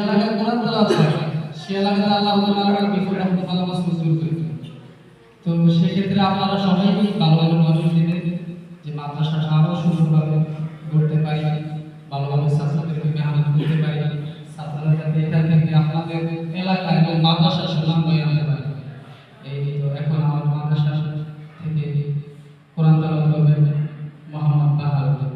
এলাকায় কোরআন তেলাওয়াত হয়, সে এলাকাতে আল্লাহ তাআলা বিপদ আপদ ভালোবাসা মঞ্জুর করে। তো সেক্ষেত্রে আপনারা সবাই ভালোভাবে নজর দিবেন যে মাদ্রাসাটা আরও সুন্দরভাবে গড়তে পারি, ভালোভাবে ছাত্রদেরকে মেহনত করতে পারি, ছাত্ররা যাতে এখান থেকে আপনাদের এলাকা এবং মাদ্রাসার সুনাম বয়ে আনতে পারে। এই তো এখন আমার মাদ্রাসা থেকে কোরআন তেলাওয়াত করবেন মোহাম্মদ বাহাউদ্দিন।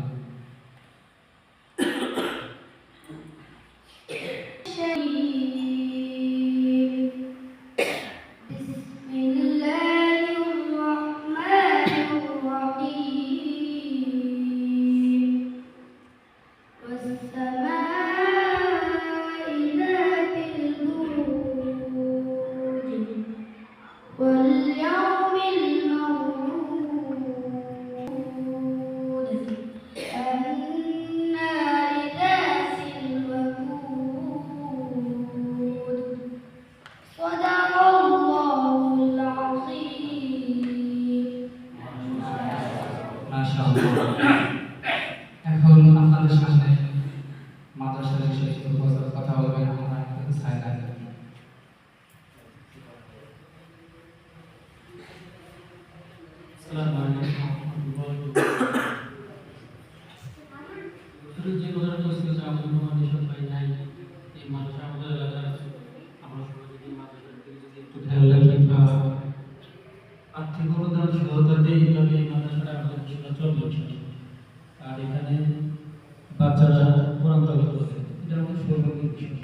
واليوم الموعود النار ذات الوقود صدق الله العظيم মাশাআল্লাহ। এখন আপনাদের সামনে মাদ্রাসার বিষয়ে কিছু কথা বলবেন আমার সাইদ আলী। আসসালামু আলাইকুম ওয়া রাহমাতুল্লাহ। শুরু যে কথাটা বলছিল যে আমাদের কোনো সবাই নাই, এই মাদ্রাসা আমাদের এলাকার আমরা সবাই যদি মাদ্রাসার দিকে যদি একটু খেয়াল রাখি বা আর্থিক অনুদান সহায়তা দিই তবে এই মাদ্রাসাটা আমাদের কিছুটা চলবে। আর এখানে বাচ্চারা কোরআন তেলাওয়াত করে, এটা আমাদের সৌভাগ্যের বিষয়।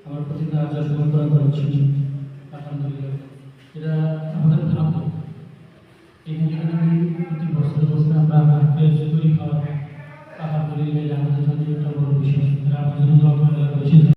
আমার প্রতিদিন আজান কোরআন তেলাওয়াত করছি, আলহামদুলিল্লাহ, এটা আমাদের ভাগ্য। এখানে প্রতি বছর বছর আমরা হাফেজ তৈরি হওয়া, আলহামদুলিল্লাহ, আমাদের জন্য একটা বড় বিষয়। আমাদের জন্য